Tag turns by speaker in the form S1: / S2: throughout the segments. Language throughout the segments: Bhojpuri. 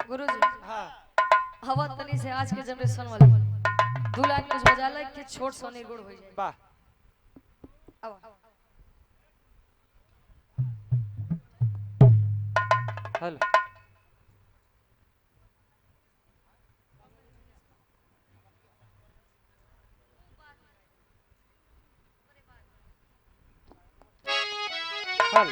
S1: गुरुजी
S2: हाँ
S1: हवा तनी से आज के जनरेशन वाले दुल्हन कुछ बजा ले कि छोट सोने गुड़ हो जाए।
S2: वाह
S1: अब
S2: हेलो हेलो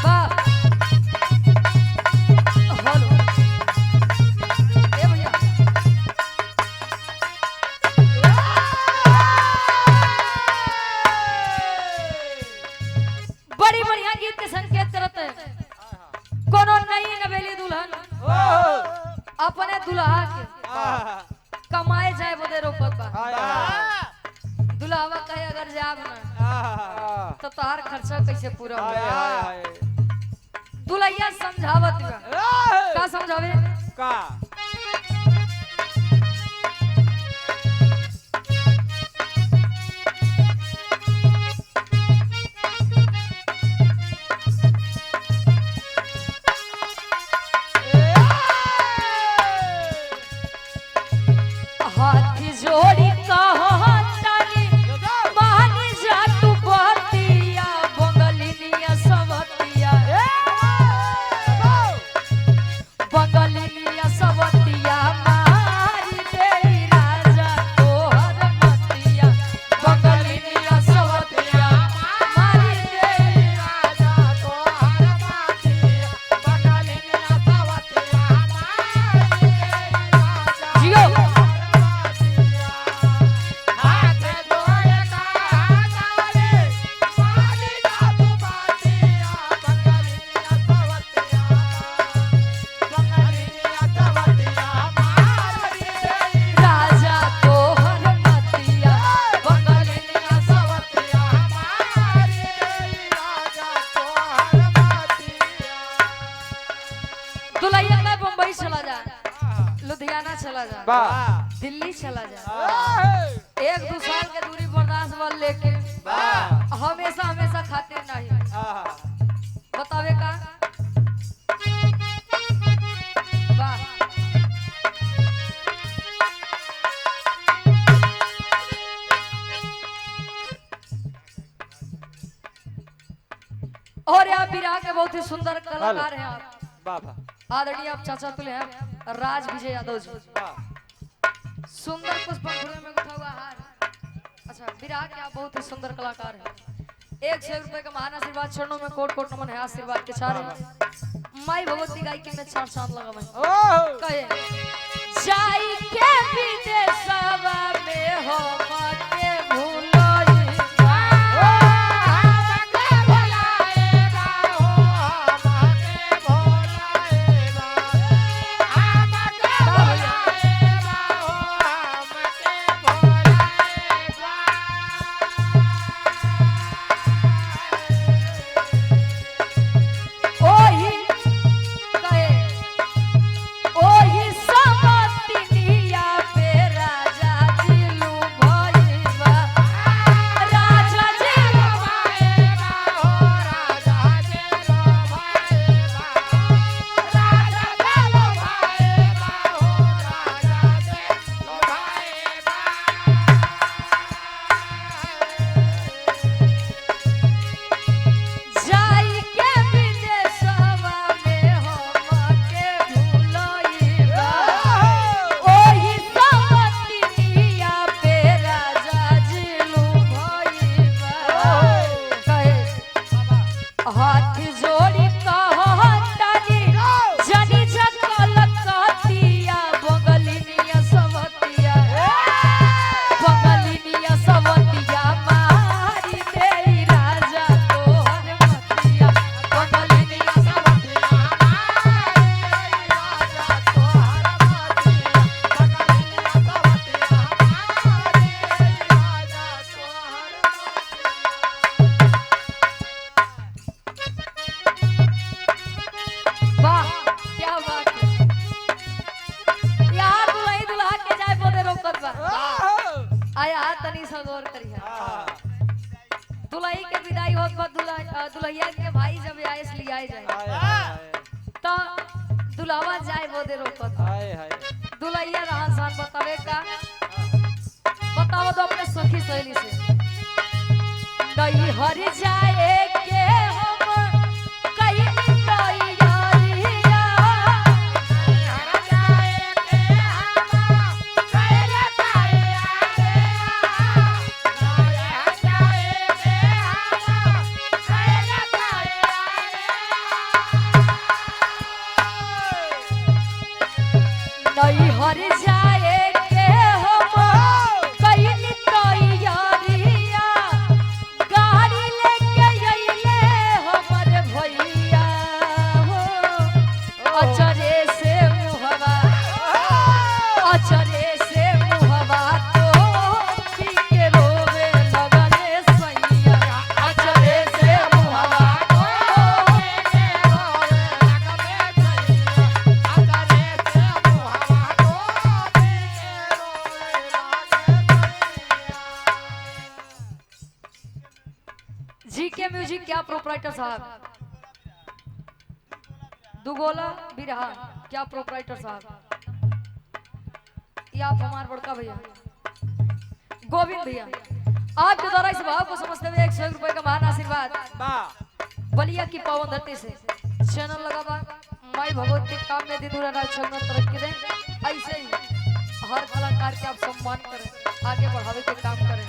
S1: वाह हेलो ए भैया बड़ी बढ़िया गीत के संकेत करत है कोनो नई नवेली दुल्हन अपने दुल्हा के कमाए जाए बदे रोपत बा। दुल्हावा कहे अगर जाब ना तो तोहार खर्चा कैसे पूरा हो। दुल्हैया समझावत बा का समझावे
S2: का
S1: हाथ जोड़ी कहो तानी मान जा तू बतिया बंगलिनिया सवतिया बंगलिनिया सवतिया मारी दे राजा तोहर मतिया बंगलिनिया सवतिया मारी दे राजा तोहर मतिया बंगलिनिया सवतिया मारी दे राजा जियो राजा तोहर मतिया बंगलिनिया सवतिया मारी दे राजा तोहर मतिया। दुल्हैया में बम्बई चला जा, लुधियाना चला जा,
S2: वाह
S1: दिल्ली चला जा, एक दो साल के दूरी बर्दाश्त वाल लेके हमेशा हमेशा खाते नहीं बतावे का वाह और यहाँ बिरहा के बहुत ही सुंदर कलाकार हैं आप
S2: वाह
S1: आदरणीय आप चाचा तुले हैं राज विजय यादव जी सुंदर पुष्प में गुथा हुआ हार। अच्छा विराट के आप बहुत ही सुंदर कलाकार हैं। 100 रुपए का महान आशीर्वाद चरणों में कोट कोट नमन है आशीर्वाद के चारे माई भगवती गायकी में 4 चांद लगा मैं कहे जाई के विदेशवा में हो मते भूलोई ओही समतिनिया पे राजा दिलू भई तनी सा गौर करिए दुल्ही के विदाई होत बाद दुल्हिया के भाई जब आए इसलिए आए जाए तो दुल्हावा जाए वो दे रोकत दुल्हिया रहा सान बतावे का बताओ तो अपने सखी सहेली से नहीं हर जाए के हम कहीं तैयारिया हर जाए के हम कहीं नहीं हर जाए के हम कहीं तैयारिया गाड़ी लेके अइले हमर भैया हो अचरे से मुहवा तो पी के रोवे लगले सैया अचरे से मुहवा तो पी के रोवे लगले जी के म्यूजिक क्या प्रोपराइटर साहब दुगोला बिरहा क्या प्रोपराइटर साहब ये आप हमारे बड़का भैया गोविंद भैया आपके द्वारा इस भाव को समझते हुए 100 रुपए का महान आशीर्वाद बलिया की पावन धरती से चैनल लगा बा माई भगवती काम में दिन राक्षण में तरक्की दें ऐसे ही हर कलाकार के आप सम्मान करें आगे बढ़ावे के काम करें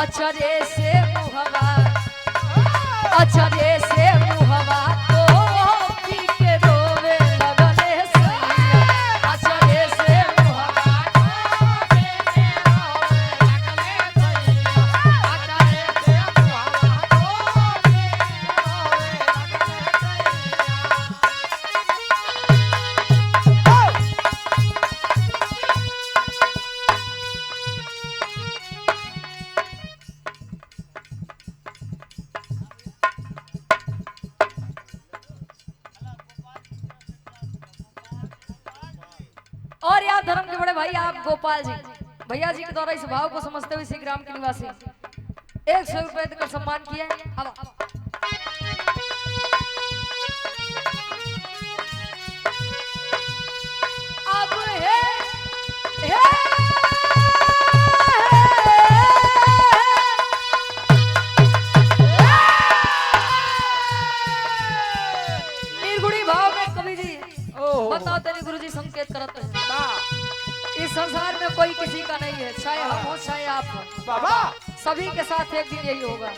S1: अचरे से मुहवा तो पी के रोवे लगले सैया अचरे से मुहवा तो पी के रोवे लगले सैया अचरे से मुहवा तो पी के रोवे और यार धर्म के बड़े भाई आप गोपाल जी भैया जी के द्वारा इस भाव को समझते हुए ग्राम के निवासी 100 रुपए देकर सम्मान किए अब निर्गुणी भाव में कवि जी बताओ तेरे गुरुजी संकेत करते हैं इस संसार में कोई किसी का नहीं है चाहे हम हो चाहे आप हो
S2: बाबा
S1: सभी के साथ एक दिन यही होगा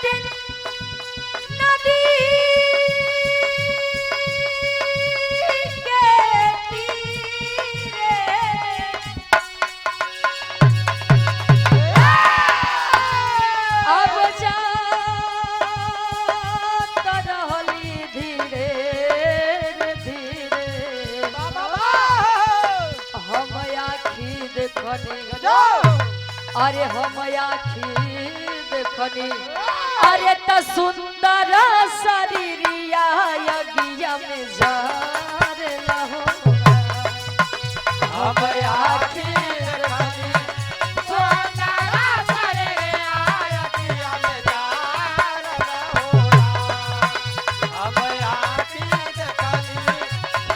S1: दिन नदी के तीरे अब जा अरे हम आखी देखनी अरे त सुंदर शरीरिया यज्ञ में जार लहो हम आखी देखनी सुंदर शरीरिया यज्ञ में जार लहो हम आखी देखनी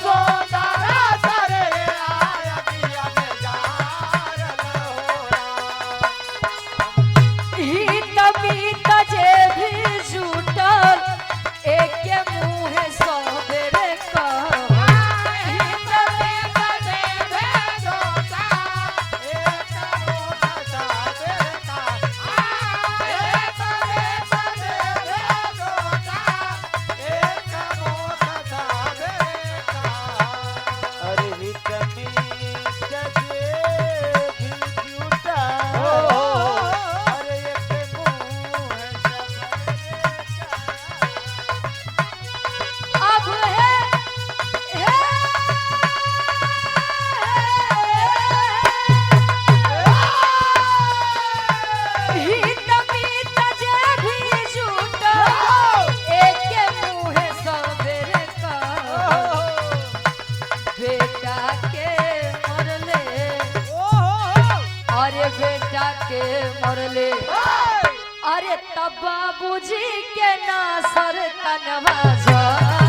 S1: सुंदर शरीरिया यज्ञ में जार जे भी जुटल एक मुँह सबेरे कहा के बेटा के मरले अरे तब बाबूजी के ना सर तनवा जा